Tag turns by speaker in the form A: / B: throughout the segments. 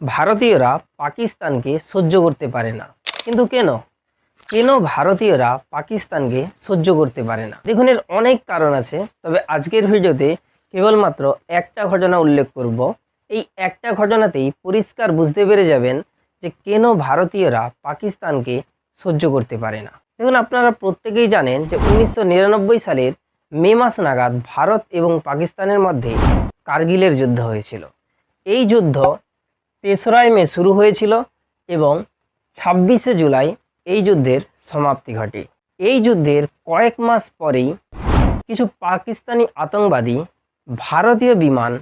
A: ভারতীয়রা পাকিস্তানকে সহ্য করতে পারে না। কিন্তু কেন কেন ভারতীয়রা পাকিস্তানকে সহ্য করতে পারে না? দেখুন, এর অনেক কারণ আছে, তবে আজকের ভিডিওতে কেবলমাত্র একটা ঘটনা উল্লেখ করব। এই একটা ঘটনাতেই পরিষ্কার বুঝতে পেরে যাবেন যে কেন ভারতীয়রা পাকিস্তানকে সহ্য করতে পারে না। দেখুন, আপনারা প্রত্যেকেই জানেন যে 1999 সালের মে মাস নাগাদ ভারত এবং পাকিস্তানের মধ্যে কার্গিলের যুদ্ধ হয়েছিল। এই যুদ্ধ 3রা মে শুরু হয়েছিল এবং 26শে জুলাই এই যুদ্ধের সমাপ্তি ঘটে। এই যুদ্ধের কয়েক মাস পরেই কিছু পাকিস্তানি আতঙ্কবাদী ভারতীয় বিমান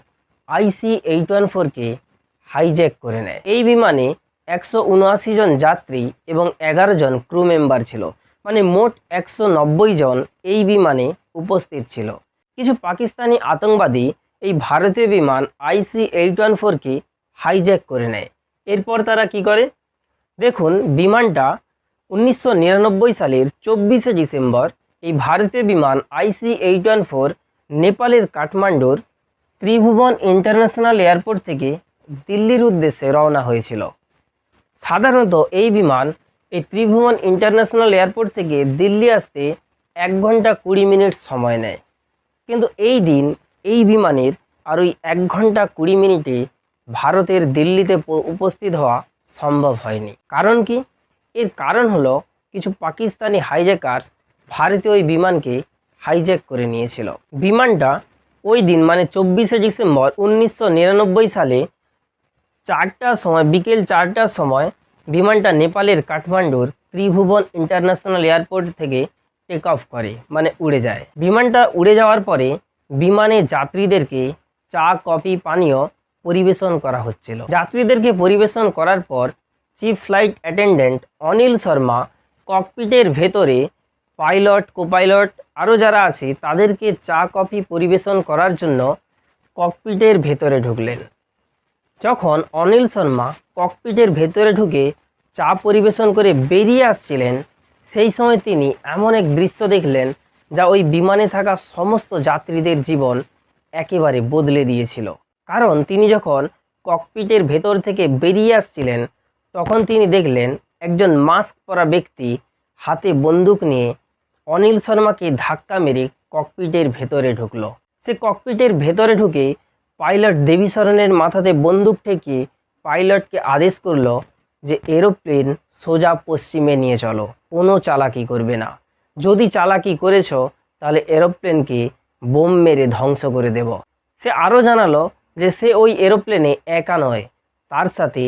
A: IC-814কে হাইজ্যাক করে নেয়। এই বিমানে 179 জন যাত্রী এবং 11 জন ক্রু মেম্বার ছিল, মানে মোট 190 জন এই বিমানে উপস্থিত ছিল। কিছু পাকিস্তানি আতঙ্কবাদী এই ভারতীয় বিমান IC-814কে হাইজ্যাক করে নেয়। এরপর তারা কি করে দেখুন, বিমানটা 1999 সালের 24শে ডিসেম্বর এই ভারতীয় বিমান IC-814 নেপালের কাঠমান্ডুর ত্রিভুবন ইন্টারন্যাশনাল এয়ারপোর্ট থেকে দিল্লির উদ্দেশ্যে রওনা হয়েছিল। সাধারণত এই বিমান এই ত্রিভুবন ইন্টারন্যাশনাল এয়ারপোর্ট থেকে দিল্লি আসতে 1 ঘন্টা 20 মিনিট সময় নেয়, কিন্তু এই দিন এই বিমানের আর ওই 1 ঘন্টা 20 মিনিটে ভারতের দিল্লিতে উপস্থিত হওয়া সম্ভব হয়নি। কারণ কি? এর কারণ হলো কিছু পাকিস্তানি হাইজ্যাকার্স ভারতীয় ওই বিমানকে হাইজ্যাক করে নিয়েছিল। বিমানটা ওই দিন মানে 24শে ডিসেম্বর 1999 সালে 4টার সময়, বিকেল 4টার সময় বিমানটা নেপালের কাঠমান্ডুর ত্রিভুবন ইন্টারন্যাশনাল এয়ারপোর্ট থেকে টেক অফ করে, মানে উড়ে যায়। বিমানটা উড়ে যাওয়ার পরে বিমানের যাত্রীদেরকে চা, কফি, পানীয় পরিবেশন করা হচ্ছিল। যাত্রীদেরকে পরিবেশন করার পর chief flight attendant Anil Sharma ককপিটের ভেতরে পাইলট, কোপাইলট আরও যারা আছে তাদেরকে চা, কফি পরিবেশন করার জন্য ককপিটের ভেতরে ঢুকলেন। যখন অনিল শর্মা ককপিটের ভেতরে ঢুকে চা পরিবেশন করে বেরিয়ে আসছিলেন, সেই সময় তিনি এমন এক দৃশ্য দেখলেন যা ওই বিমানে থাকা সমস্ত যাত্রীদের জীবন একেবারে বদলে দিয়েছিল। কারণ তিনি যখন ককপিটের ভেতর থেকে বেরিয়ে আসছিলেন, তখন তিনি দেখলেন একজন মাস্ক পরা ব্যক্তি হাতে বন্দুক নিয়ে অনিল শর্মাকে ধাক্কা মেরে ককপিটের ভেতরে ঢুকলো। সে ককপিটের ভেতরে ঢুকে পাইলট দেবীশরণের মাথাতে বন্দুক ঠেকিয়ে পাইলটকে আদেশ করলো যে এরোপ্লেন সোজা পশ্চিমে নিয়ে চলো, কোনো চালাকি করবে না। যদি চালাকি করেছো তাহলে এরোপ্লেনকে বোম মেরে ধ্বংস করে দেব। সে আরও জানালো যে সে ওই এরোপ্লেনে একা নয়, তার সাথে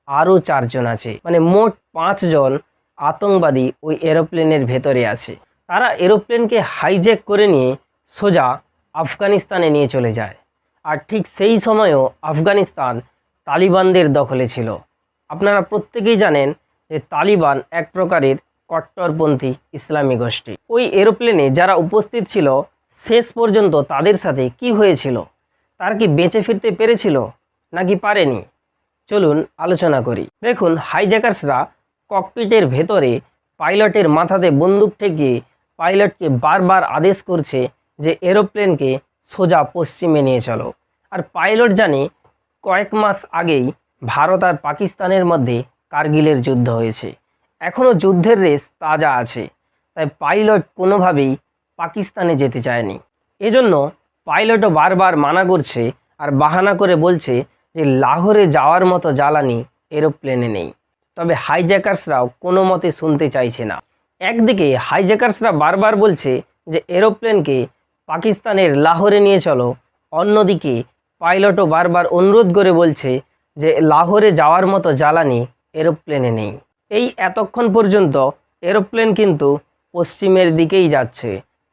A: আরও 4 জন আছে, মানে মোট 5 জন আতঙ্কবাদী ওই এরোপ্লেনের ভেতরে আছে। তারা এরোপ্লেনকে হাইজ্যাক করে নিয়ে সোজা আফগানিস্তানে নিয়ে চলে যায়। আর ঠিক সেই সময়ও আফগানিস্তান তালিবানদের দখলে ছিল। আপনারা প্রত্যেকেই জানেন যে তালিবান এক প্রকারের কট্টরপন্থী ইসলামী গোষ্ঠী। ওই এরোপ্লেনে যারা উপস্থিত ছিল শেষ পর্যন্ত তাদের সাথে কি হয়েছিল? তার কি বেঁচে ফিরতে পেরেছিল নাকি পারেনি? চলুন আলোচনা করি। দেখুন, হাইজ্যাকার্সরা ককপিটের ভেতরে পাইলটের মাথাতে বন্দুক ঠেকিয়ে পাইলটকে বারবার আদেশ করছে যে এরোপ্লেনকে সোজা পশ্চিমে নিয়ে চলো। আর পাইলট জানে কয়েক মাস আগেই ভারত আর পাকিস্তানের মধ্যে কার্গিলের যুদ্ধ হয়েছে, এখনও যুদ্ধের রেশ তাজা আছে, তাই পাইলট কোনোভাবেই পাকিস্তানে যেতে চায়নি। এজন্য পাইলটও বারবার মানা করছে আর বাহানা করে বলছে যে লাহোরে যাওয়ার মতো জ্বালানি এরোপ্লেনে নেই। তবে হাইজ্যাকার্সরাও কোনো মতে শুনতে চাইছে না। একদিকে হাইজ্যাকার্সরা বারবার বলছে যে এরোপ্লেনকে পাকিস্তানের লাহোরে নিয়ে চলো, অন্যদিকে পাইলটও বারবার অনুরোধ করে বলছে যে লাহোরে যাওয়ার মতো জ্বালানি এরোপ্লেনে নেই। এই এতক্ষণ পর্যন্ত এরোপ্লেন কিন্তু পশ্চিমের দিকেই যাচ্ছে,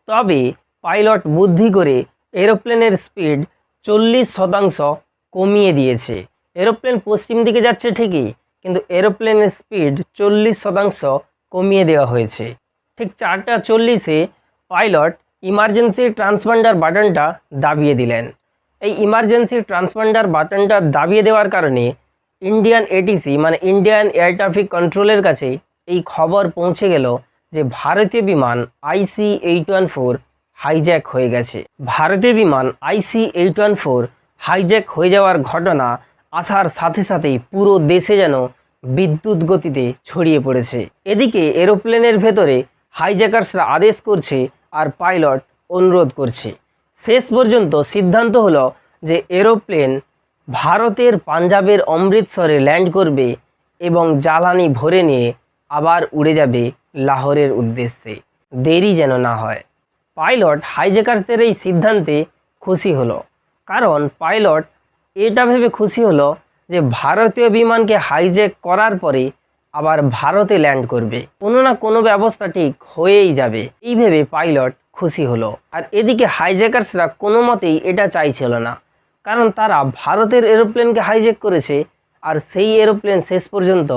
A: তবে পাইলট বুদ্ধি করে এরোপ্লেনের স্পিড 40% কমিয়ে দিয়েছে। এরোপ্লেন পশ্চিম দিকে যাচ্ছে ঠিকই, কিন্তু এরোপ্লেনের স্পিড 40% কমিয়ে দেওয়া হয়েছে। ঠিক 4:40-এ পাইলট ইমার্জেন্সি ট্রান্সপন্ডার বাটনটা দাবিয়ে দিলেন। এই ইমার্জেন্সি ট্রান্সপন্ডার বাটনটা দাবিয়ে দেওয়ার কারণে ইন্ডিয়ান ATC মানে ইন্ডিয়ান এয়ার ট্রাফিক কন্ট্রোলের কাছে এই খবর পৌঁছে গেল যে ভারতীয় বিমান IC-814 হাইজ্যাক হয়ে গেছে। ভারতীয় বিমান IC-814 হাইজ্যাক হয়ে যাওয়ার ঘটনা আসার সাথে সাথেই পুরো দেশে যেন বিদ্যুৎ গতিতে ছড়িয়ে পড়েছে। এদিকে এরোপ্লেনের ভেতরে হাইজ্যাকার্সরা আদেশ করছে আর পাইলট অনুরোধ করছে। শেষ পর্যন্ত সিদ্ধান্ত হলো যে এরোপ্লেন ভারতের পাঞ্জাবের অমৃতসরে ল্যান্ড করবে এবং জ্বালানি ভরে নিয়ে আবার উড়ে যাবে লাহোরের উদ্দেশ্যে, দেরি যেন না হয়। পাইলট হাইজ্যাকার্সদের এই সিদ্ধান্তে খুশি হলো, কারণ পাইলট এটা ভেবে খুশি হলো যে ভারতীয় বিমানকে হাইজ্যাক করার পরে আবার ভারতে ল্যান্ড করবে, কোনো না কোনো ব্যবস্থা ঠিক হয়েই যাবে, এই ভেবে পাইলট খুশি হলো। আর এদিকে হাইজ্যাকার্সরা কোনো মতেই এটা চাইছিল না, কারণ তারা ভারতের এরোপ্লেনকে হাইজ্যাক করেছে আর সেই এরোপ্লেন শেষ পর্যন্ত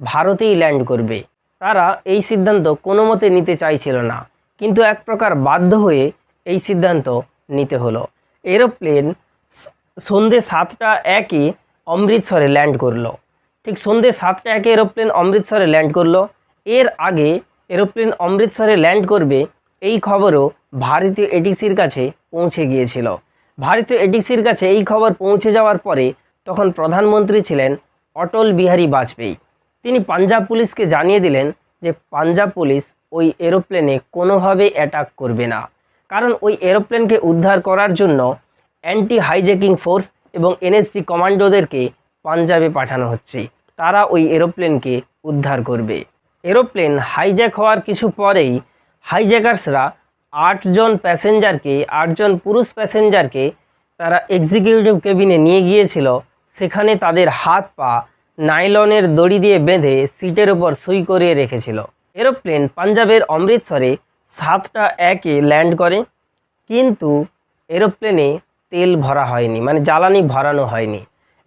A: ভারতেই ল্যান্ড করবে। তারা এই সিদ্ধান্ত কোনো মতে নিতে চাইছিল না, কিন্তু এক প্রকার বাধ্য হয়ে এই সিদ্ধান্ত নিতে হলো। এরোপ্লেন সন্ধ্যে 7:01 অমৃতসরে ল্যান্ড করলো। ঠিক সন্ধ্যে 7:01 এরোপ্লেন অমৃতসরে ল্যান্ড করলো। এর আগে এরোপ্লেন অমৃতসরে ল্যান্ড করবে এই খবরও ভারতীয় এটিসির কাছে পৌঁছে গিয়েছিল। ভারতীয় এটিসির কাছে এই খবর পৌঁছে যাওয়ার পরে তখন প্রধানমন্ত্রী ছিলেন অটল বিহারী বাজপেয়ী। তিনি পাঞ্জাব পুলিশকে জানিয়ে দিলেন যে পাঞ্জাব পুলিশ ওই এরোপ্লেনে কোনোভাবে অ্যাটাক করবে না, কারণ ওই এরোপ্লেনকে উদ্ধার করার জন্য অ্যান্টি হাইজ্যাকিং ফোর্স এবং এনএসজি কমান্ডোদেরকে পাঞ্জাবে পাঠানো হচ্ছে, তারা ওই এরোপ্লেনকে উদ্ধার করবে। এরোপ্লেন হাইজ্যাক হওয়ার কিছু পরেই হাইজ্যাকার্সরা 8 জন পুরুষ প্যাসেঞ্জারকে তারা এক্সিকিউটিভ কেবিনে নিয়ে গিয়েছিল। সেখানে তাদের হাত পা নাইলনের দড়ি দিয়ে বেঁধে সিটের ওপর সুই করিয়ে রেখেছিল। এরোপ্লেন পাঞ্জাবের অমৃতসরে 7:01 ল্যান্ড করে, কিন্তু এরোপ্লেনে তেল ভরা হয়নি, মানে জ্বালানি ভরানো হয়নি।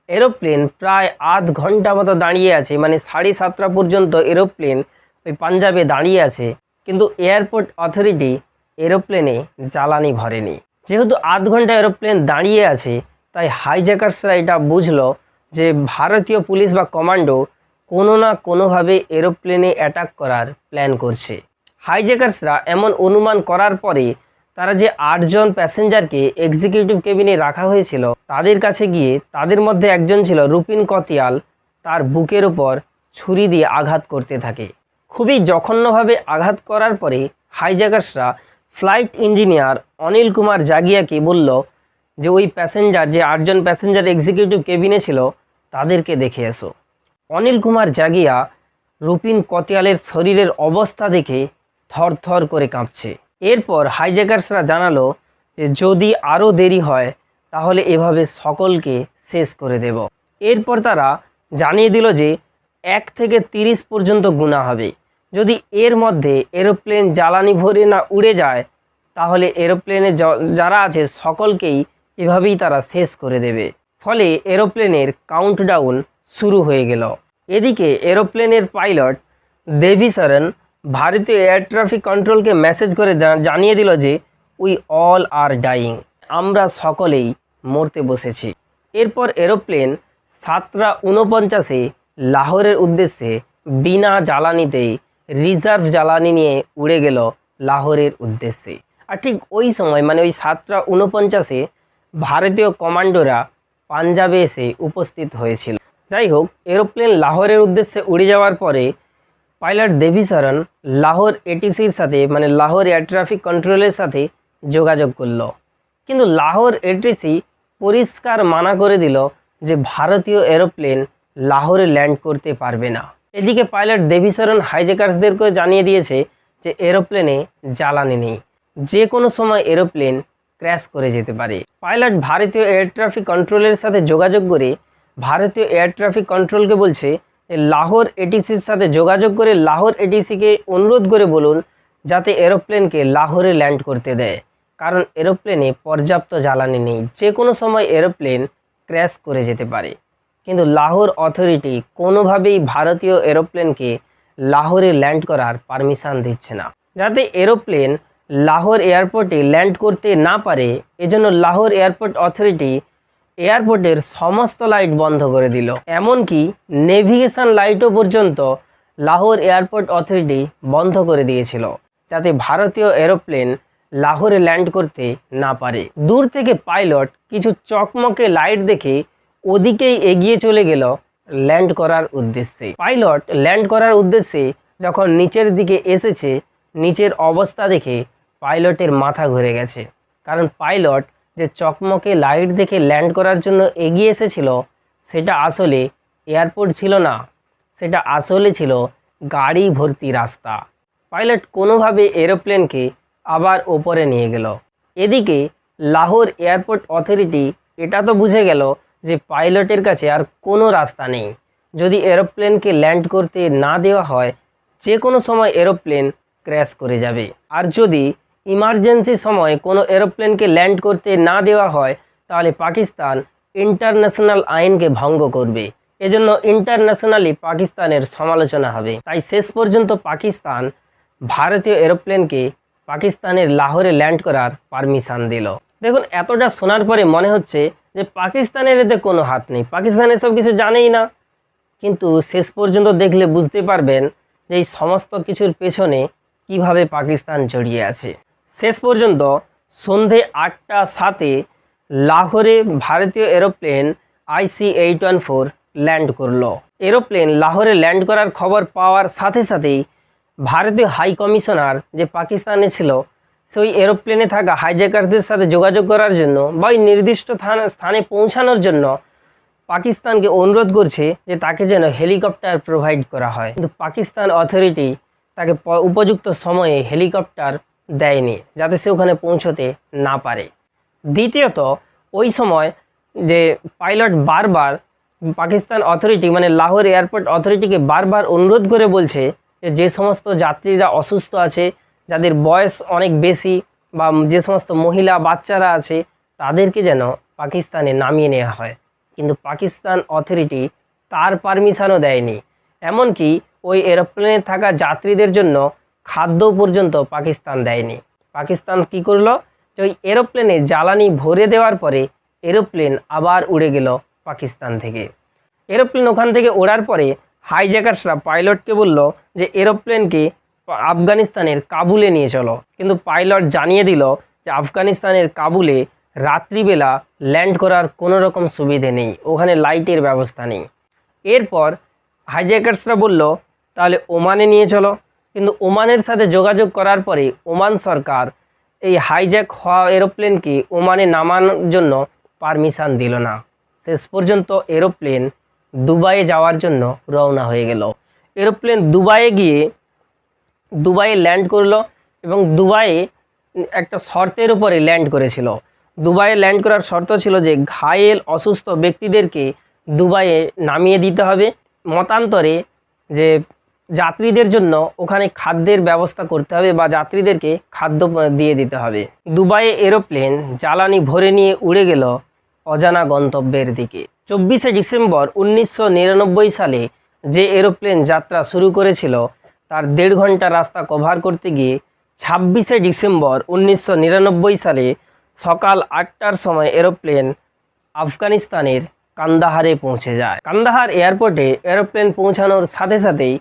A: এরোপ্লেন প্রায় আধ ঘন্টা মতো দাঁড়িয়ে আছে, মানে 7:30 পর্যন্ত এরোপ্লেন ওই পাঞ্জাবে দাঁড়িয়ে আছে, কিন্তু এয়ারপোর্ট অথরিটি এরোপ্লেনে জ্বালানি ভরেনি। যেহেতু আধ ঘন্টা এরোপ্লেন দাঁড়িয়ে আছে, তাই হাইজ্যাকার্সরা এটা বুঝলো যে ভারতীয় পুলিশ বা কমান্ডো কোনো না কোনোভাবে এরোপ্লেনে অ্যাটাক করার প্ল্যান করছে। হাইজ্যাকার্সরা এমন অনুমান করার পরে তারা যে 8 জন প্যাসেঞ্জারকে এক্সিকিউটিভ কেবিনে রাখা হয়েছিল তাদের কাছে গিয়ে, তাদের মধ্যে একজন ছিল রুপিন কতিয়াল, তার বুকের ওপর ছুরি দিয়ে আঘাত করতে থাকে। খুবই জঘন্যভাবে আঘাত করার পরে হাইজ্যাকার্সরা ফ্লাইট ইঞ্জিনিয়ার অনিল কুমার জাগিয়াকে বলল যে ওই প্যাসেঞ্জার, যে 8 জন প্যাসেঞ্জার এক্সিকিউটিভ কেবিনে ছিল তাদেরকে দেখে এসো। অনিল কুমার জাগিয়া রুপিন কতিয়ালের শরীরের অবস্থা দেখে থরথর করে কাঁপছে। এরপর হাইজ্যাকার্সরা জানালো যে যদি আরও দেরি হয় তাহলে এভাবে সকলকে শেষ করে দেব। এরপর তারা জানিয়ে দিল যে 1 থেকে 30 পর্যন্ত গুণা হবে, যদি এর মধ্যে এরোপ্লেন জ্বালানি ভরে না উড়ে যায় তাহলে এরোপ্লেনে যারা আছে সকলকেই এভাবেই তারা শেষ করে দেবে। ফলে এরোপ্লেনের কাউন্টডাউন শুরু হয়ে গেল। এদিকে এরোপ্লেনের পাইলট দেভি শরণ ভারতীয় এয়ার ট্রাফিক কন্ট্রোলকে মেসেজ করে জানিয়ে দিল যে উই অল আর ডাইং, আমরা সকলেই মরতে বসেছি। এরপর এরোপ্লেন 7:49 লাহোরের উদ্দেশ্যে বিনা জ্বালানিতেই রিজার্ভ জ্বালানি নিয়ে উড়ে গেল লাহোরের উদ্দেশ্যে। আর ঠিক ওই সময়, মানে ওই 7:49 ভারতীয় কমান্ডোরা পাঞ্জাবে এসে উপস্থিত হয়েছিল। যাই হোক, এরোপ্লেন লাহোরের উদ্দেশ্যে উড়ে যাওয়ার পরে পাইলট দেভি শরণ লাহোর এটিসির সাথে, মানে লাহোর এয়ার ট্রাফিক কন্ট্রোলের সাথে যোগাযোগ করলো, কিন্তু লাহোর এটিসি পরিষ্কার মানা করে দিল যে ভারতীয় এরোপ্লেন লাহোরে ল্যান্ড করতে পারবে না। এদিকে পাইলট দেভি শরণ হাইজ্যাকার্সদেরকে জানিয়ে দিয়েছে যে এরোপ্লেনে জ্বালানি নেই, যে কোনো সময় এরোপ্লেন ক্র্যাশ করে যেতে পারে। পাইলট ভারতীয় এয়ার ট্রাফিক কন্ট্রোলের সাথে যোগাযোগ করে ভারতীয় এয়ার ট্রাফিক কন্ট্রোলকে বলছে লাহোর এটিসির সাথে যোগাযোগ করে লাহোর এটিসিকে অনুরোধ করে বলুন যাতে এরোপ্লেনকে লাহোরে ল্যান্ড করতে দেয়, কারণ এরোপ্লেনে পর্যাপ্ত জ্বালানি নেই, যে কোনো সময় এরোপ্লেন ক্র্যাশ করে যেতে পারে। কিন্তু লাহোর অথরিটি কোনোভাবেই ভারতীয় এরোপ্লেনকে লাহোরে ল্যান্ড করার পারমিশন দিচ্ছে না। যাতে এরোপ্লেন লাহোর এয়ারপোর্টে ল্যান্ড করতে না পারে, এজন্য লাহোর এয়ারপোর্ট অথরিটি এয়ারপোর্টের সমস্ত লাইট বন্ধ করে দিল, এমনকি নেভিগেশন লাইটও পর্যন্ত লাহোর এয়ারপোর্ট অথরিটি বন্ধ করে দিয়েছিল, যাতে ভারতীয় এরোপ্লেন লাহোরে ল্যান্ড করতে না পারে। দূর থেকে পাইলট কিছু চকমকে লাইট দেখে ওদিকেই এগিয়ে চলে গেল ল্যান্ড করার উদ্দেশ্যে। পাইলট ল্যান্ড করার উদ্দেশ্যে যখন নিচের দিকে এসেছে, নিচের অবস্থা দেখে পাইলটের মাথা ঘুরে গেছে। কারণ পাইলট যে চকমকে লাইট দেখে ল্যান্ড করার জন্য এগিয়ে এসেছিল, সেটা আসলে এয়ারপোর্ট ছিল না, সেটা আসলে ছিল গাড়ি ভর্তি রাস্তা। পাইলট কোনোভাবে এরোপ্লেনকে আবার ওপরে নিয়ে গেল। এদিকে লাহোর এয়ারপোর্ট অথরিটি এটা তো বুঝে গেল যে পাইলটের কাছে আর কোনো রাস্তা নেই। যদি এরোপ্লেনকে ল্যান্ড করতে না দেওয়া হয়, যে কোনো সময় এরোপ্লেন ক্র্যাশ করে যাবে। আর যদি ইমার্জেন্সি সময় কোনো এরোপ্লেনকে ল্যান্ড করতে না দেওয়া হয়, তাহলে পাকিস্তান ইন্টারন্যাশনাল আইনকে ভঙ্গ করবে। এজন্য ইন্টারন্যাশনালি পাকিস্তানের সমালোচনা হবে। তাই শেষ পর্যন্ত পাকিস্তান ভারতীয় এরোপ্লেনকে পাকিস্তানের লাহোরে ল্যান্ড করার পারমিশন দিল। দেখুন, এতটা শোনার পরে মনে হচ্ছে যে পাকিস্তানের এতে কোনো হাত নেই, পাকিস্তান এসব কিছু জানেই না। কিন্তু শেষ পর্যন্ত দেখলে বুঝতে পারবেন যে এই সমস্ত কিছুর পেছনে কিভাবে পাকিস্তান জড়িয়ে আছে। শেষ পর্যন্ত সন্ধে 8:07 লাহোরে ভারতীয় এরোপ্লেন IC-814 ল্যান্ড করলো। এরোপ্লেন লাহোরে ল্যান্ড করার খবর পাওয়ার সাথে সাথেই ভারতীয় হাই কমিশনার যে পাকিস্তানে ছিল, সেই এরোপ্লেনে থাকা হাইজ্যাকারদের সাথে যোগাযোগ করার জন্য বা ওই নির্দিষ্ট স্থানে পৌঁছানোর জন্য পাকিস্তানকে অনুরোধ করছে যে তাকে যেন হেলিকপ্টার প্রোভাইড করা হয়। কিন্তু পাকিস্তান অথরিটি তাকে উপযুক্ত সময়ে হেলিকপ্টার দেয়নি, যাতে সে ওখানে পৌঁছতে না পারে। দ্বিতীয়ত, ওই সময় যে পাইলট বারবার পাকিস্তান অথরিটি মানে লাহোর এয়ারপোর্ট অথরিটিকে বারবার অনুরোধ করে বলছে যে সমস্ত যাত্রীরা অসুস্থ আছে, যাদের বয়স অনেক বেশি, বা যে সমস্ত মহিলা বাচ্চারা আছে, তাদেরকে যেন পাকিস্তানে নামিয়ে নেওয়া হয়। কিন্তু পাকিস্তান অথরিটি তার পারমিশনও দেয়নি। এমনকি ওই এরোপ্লেনে থাকা যাত্রীদের জন্য খাদ্য পর্যন্ত পাকিস্তান দেয়নি। পাকিস্তান কি করলো, যে ওই এরোপ্লেনে জ্বালানি ভরে দেওয়ার পরে এরোপ্লেন আবার উড়ে গেল পাকিস্তান থেকে। এরোপ্লেন ওখান থেকে ওড়ার পরে হাইজ্যাকার্সরা পাইলটকে বলল যে এরোপ্লেনকে আফগানিস্তানের কাবুলে নিয়ে চলো। কিন্তু পাইলট জানিয়ে দিল যে আফগানিস্তানের কাবুলে রাত্রিবেলা ল্যান্ড করার কোনো রকম সুবিধে নেই, ওখানে লাইটের ব্যবস্থা নেই। এরপর হাইজ্যাকার্সরা বলল তাহলে ওমানে নিয়ে চলো। কিন্তু ওমানের সাথে যোগাযোগ করার পরে ওমান সরকার এই হাইজ্যাক হওয়া এরোপ্লেনকে ওমানে নামানোর জন্য পারমিশন দিল না। শেষ পর্যন্ত এরোপ্লেন দুবাইয়ে যাওয়ার জন্য রওনা হয়ে গেল। এরোপ্লেন দুবাইয়ে গিয়ে দুবাইয়ে ল্যান্ড করলো এবং দুবাইয়ে একটা শর্তের উপরে ল্যান্ড করেছিল। দুবাইয়ে ল্যান্ড করার শর্ত ছিল যে ঘায়েল অসুস্থ ব্যক্তিদেরকে দুবাইয়ে নামিয়ে দিতে হবে, মতান্তরে যে যাত্রীদের জন্য ওখানে খাদ্যের ব্যবস্থা করতে হবে বা যাত্রীদেরকে খাদ্য দিয়ে দিতে হবে। দুবাইয়ে এরোপ্লেন জ্বালানি ভরে নিয়ে উড়ে গেল অজানা গন্তব্যের দিকে। 24শে ডিসেম্বর 1999 সালে যে এরোপ্লেন যাত্রা শুরু করেছিল, তার 1.5 ঘন্টা রাস্তা কভার করতে গিয়ে 26শে ডিসেম্বর 1999 সালে সকাল 8টার সময় এরোপ্লেন আফগানিস্তানের কান্দাহারে পৌঁছে যায়। কান্দাহার এয়ারপোর্টে এরোপ্লেন পৌঁছানোর সাথে সাথেই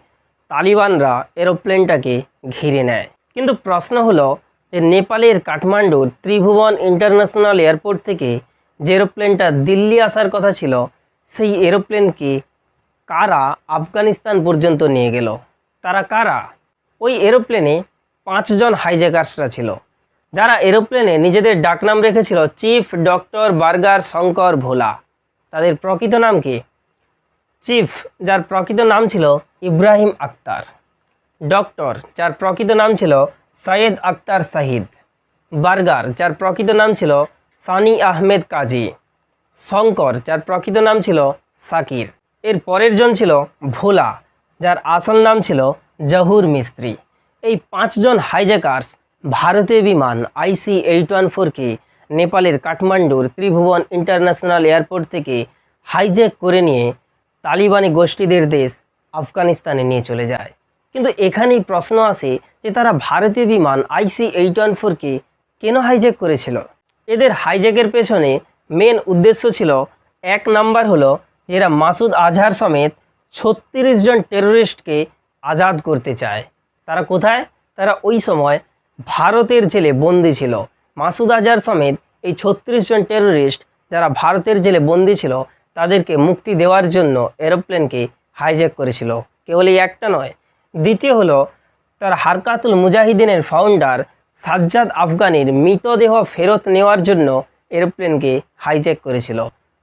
A: তালিবানরা এরোপ্লেনটাকে ঘিরে নেয়। কিন্তু প্রশ্ন হলো যে নেপালের কাঠমান্ডুর ত্রিভুবন ইন্টারন্যাশনাল এয়ারপোর্ট থেকে যে এরোপ্লেনটা দিল্লি আসার কথা ছিল, সেই এরোপ্লেনকে কারা আফগানিস্তান পর্যন্ত নিয়ে গেল? তারা কারা? ওই এরোপ্লেনে 5 জন হাইজ্যাকার্সরা ছিল, যারা এরোপ্লেনে নিজেদের ডাকনাম রেখেছিল চিফ ডক্টর বার্গার শঙ্কর ভোলা। তাদের প্রকৃত নাম কি? চিফ, যার প্রকৃত নাম ছিল ইব্রাহিম আক্তার; ডক্টর, যার প্রকৃত নাম ছিল সৈয়দ আক্তার শাহিদ; বার্গার, যার প্রকৃত নাম ছিল সানি আহমেদ কাজী; শঙ্কর, যার প্রকৃত নাম ছিল সাকির। এর পরের জন ছিল ভোলা, যার আসল নাম ছিল জহুর মিস্ত্রি। এই 5 জন হাইজ্যাকার্স ভারতীয় বিমান IC-814কে নেপালের কাঠমান্ডুর ত্রিভুবন ইন্টারন্যাশনাল এয়ারপোর্ট থেকে হাইজ্যাক করে নিয়ে তালিবানি গোষ্ঠীদের দেশ আফগানিস্তানে নিয়ে চলে যায়। কিন্তু এখানেই প্রশ্ন আসে যে তারা ভারতীয় বিমান IC-814কে কেন হাইজ্যাক করেছিল? এদের হাইজ্যাকের পেছনে মেন উদ্দেশ্য ছিল, 1 নাম্বার হলো এরা মাসুদ আজহার সমেত 36 জন টেররিস্টকে আজাদ করতে চায়। তারা কোথায়? তারা ওই সময় ভারতের জেলে বন্দি ছিল। মাসুদ আজহার সমেত এই 36 জন টেররিস্ট যারা ভারতের জেলে বন্দি ছিল, তাদেরকে মুক্তি দেওয়ার জন্য এরোপ্লেনকে হাইজ্যাক করেছিল। কেবল এই একটা নয়, দ্বিতীয় হলো তার হারকাতুল মুজাহিদিনের ফাউন্ডার সাজ্জাদ আফগানির মৃতদেহ ফেরত নেওয়ার জন্য এরোপ্লেনকে হাইজ্যাক করেছিল।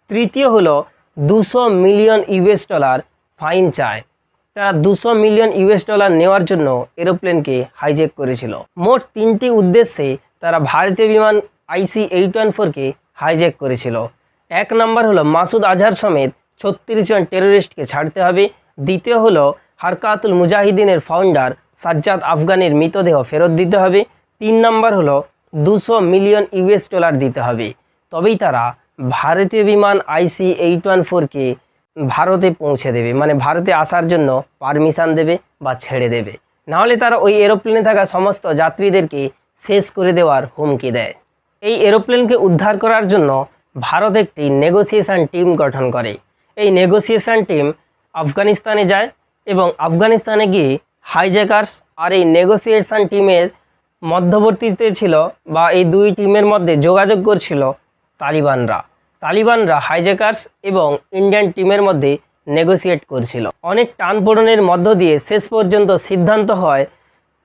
A: তৃতীয় হলো 200 মিলিয়ন ইউএস ডলার ফাইন চায়। তারা 200 মিলিয়ন ইউএস ডলার নেওয়ার জন্য এরোপ্লেনকে হাইজ্যাক করেছিল। মোট 3টি উদ্দেশ্যে তারা ভারতীয় বিমান IC-814কে হাইজ্যাক করেছিল। 1 নম্বর হলো মাসুদ আজহার সমেত 36 জন টেররিস্টকে ছাড়তে হবে। দ্বিতীয় হলো হারকাতুল মুজাহিদিনের ফাউন্ডার সাজ্জাদ আফগানির মৃতদেহ ফেরত দিতে হবে। 3 নম্বর হলো 200 মিলিয়ন ইউএস ডলার দিতে হবে। তবেই তারা ভারতীয় বিমান IC-814কে ভারতে পৌঁছে দেবে, মানে ভারতে আসার জন্য পারমিশন দেবে বা ছেড়ে দেবে। নাহলে তারা ওই এরোপ্লেনে থাকা সমস্ত যাত্রীদেরকে শেষ করে দেওয়ার হুমকি দেয়। এই এরোপ্লেনকে উদ্ধার করার জন্য ভারত একটি নেগোসিয়েশন টিম গঠন করে। এই নেগোসিয়েশন টিম আফগানিস্তানে যায় এবং আফগানিস্তানে গিয়ে হাইজ্যাকার্স আর এই নেগোসিয়েশন টিমের মধ্যবর্তীতে ছিল বা এই দুই টিমের মধ্যে যোগাযোগ করছিল তালিবানরা হাইজ্যাকার্স এবং ইন্ডিয়ান টিমের মধ্যে নেগোসিয়েট করছিল। অনেক টানপোড়েনের মধ্য দিয়ে শেষ পর্যন্ত সিদ্ধান্ত হয়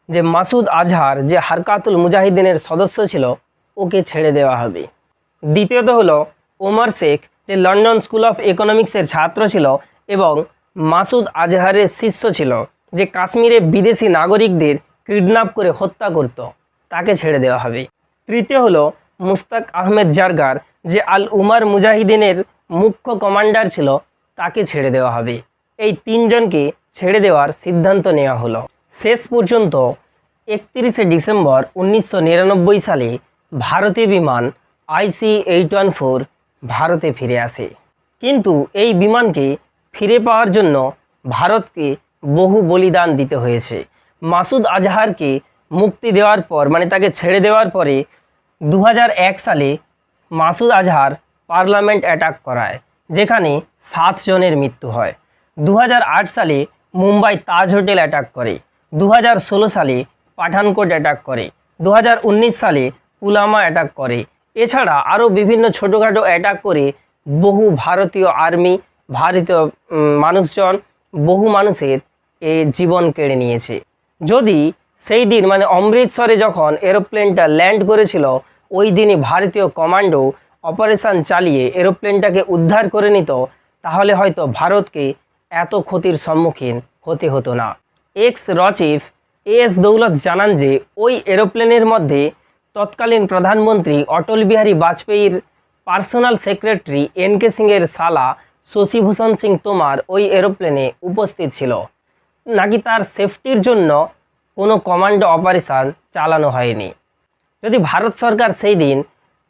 A: যে মাসুদ আজহার যে হারকাতুল মুজাহিদিনের সদস্য ছিল ওকে ছেড়ে দেওয়া হবে। দ্বিতীয়ত হলো ওমর শেখ, যে লন্ডন স্কুল অফ ইকোনমিক্সের ছাত্র ছিল এবং মাসুদ আজহারের শিষ্য ছিল, যে কাশ্মীরে বিদেশি নাগরিকদের কিডন্যাপ করে হত্যা করত, তাকে ছেড়ে দেওয়া হবে। তৃতীয় হলো মুস্তাক আহমেদ জারগার, যে আল উমার মুজাহিদিনের মুখ্য কমান্ডার ছিল, তাকে ছেড়ে দেওয়া হবে। এই 3 জনকে ছেড়ে দেওয়ার সিদ্ধান্ত নেওয়া হলো। শেষ পর্যন্ত 31শে ডিসেম্বর 1999 সালে ভারতীয় বিমান IC-814 ভারতে ফিরে আসে। কিন্তু এই বিমানকে ফিরে পাওয়ার জন্য ভারতকে বহু বলিদান দিতে হয়েছে। মাসুদ আজহারকে মুক্তি দেওয়ার পর, মানে তাকে ছেড়ে দেওয়ার পরে 2001 সালে মাসুদ আজহার পার্লামেন্ট অ্যাটাক করায়, যেখানে 7 জনের মৃত্যু হয়। 2008 সালে মুম্বাই তাজ হোটেল অ্যাটাক করে। 2016 সালে পাঠানকোট অ্যাটাক করে। 2019 সালে পুলওয়ামা অ্যাটাক করে। এছাড়া আরও বিভিন্ন ছোটোখাটো অ্যাটাক করে বহু ভারতীয় আর্মি, ভারতীয় মানুষজন, বহু মানুষের জীবন কেড়ে নিয়েছে। যদি সেই দিন, মানে অমৃতসরে যখন এরোপ্লেনটা ল্যান্ড করেছিল, ওই দিনই ভারতীয় কমান্ডো অপারেশন চালিয়ে এরোপ্লেনটাকে উদ্ধার করে নিত, তাহলে হয়তো ভারতকে এত ক্ষতির সম্মুখীন হতে হতো না। এক্স র চিফ AS দৌলত জানান যে ওই এরোপ্লেনের মধ্যে তৎকালীন প্রধানমন্ত্রী Atal Bihari বাজপেয়ীর personal secretary NK সিংয়ের সালা শশীভূষণ সিং তোমার ওই এরোপ্লেনে উপস্থিত ছিল। নাকি তার সেফটির জন্য কোনো কমান্ডো অপারেশন চালানো হয়নি। যদি ভারত সরকার সেই দিন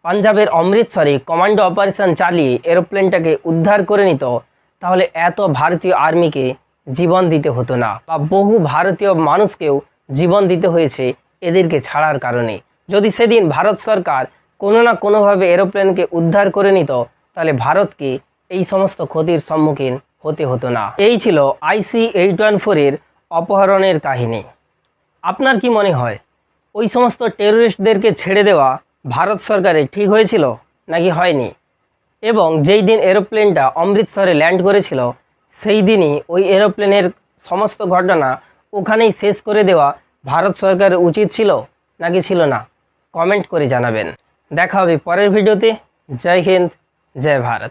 A: পাঞ্জাবের অমৃতসরে কমান্ডো অপারেশন চালিয়ে এরোপ্লেনটাকে উদ্ধার করে নিত, তাহলে এত ভারতীয় আর্মিকে জীবন দিতে হতো না, বা বহু ভারতীয় মানুষকেও জীবন দিতে হয়েছে এদেরকে ছাড়ার কারণে। যদি সেদিন ভারত সরকার কোনো না কোনোভাবে এরোপ্লেনকে উদ্ধার করে নিত, তাহলে ভারতকে এই সমস্ত ক্ষতির সম্মুখীন হতে হতো না। এই ছিল IC-814-এর অপহরণের কাহিনী। আপনার কি মনে হয় ওই সমস্ত টেররিস্টদেরকে ছেড়ে দেওয়া ভারত সরকারের ঠিক হয়েছিল নাকি হয়নি? এবং যেই দিন এরোপ্লেনটা অমৃতসরে ল্যান্ড করেছিল, সেই দিনই ওই এরোপ্লেনের সমস্ত ঘটনা ওখানেই শেষ করে দেওয়া ভারত সরকারের উচিত ছিল নাকি ছিল না? কমেন্ট করে জানাবেন। দেখা হবে পরের ভিডিওতে। জয় হিন্দ, জয় ভারত।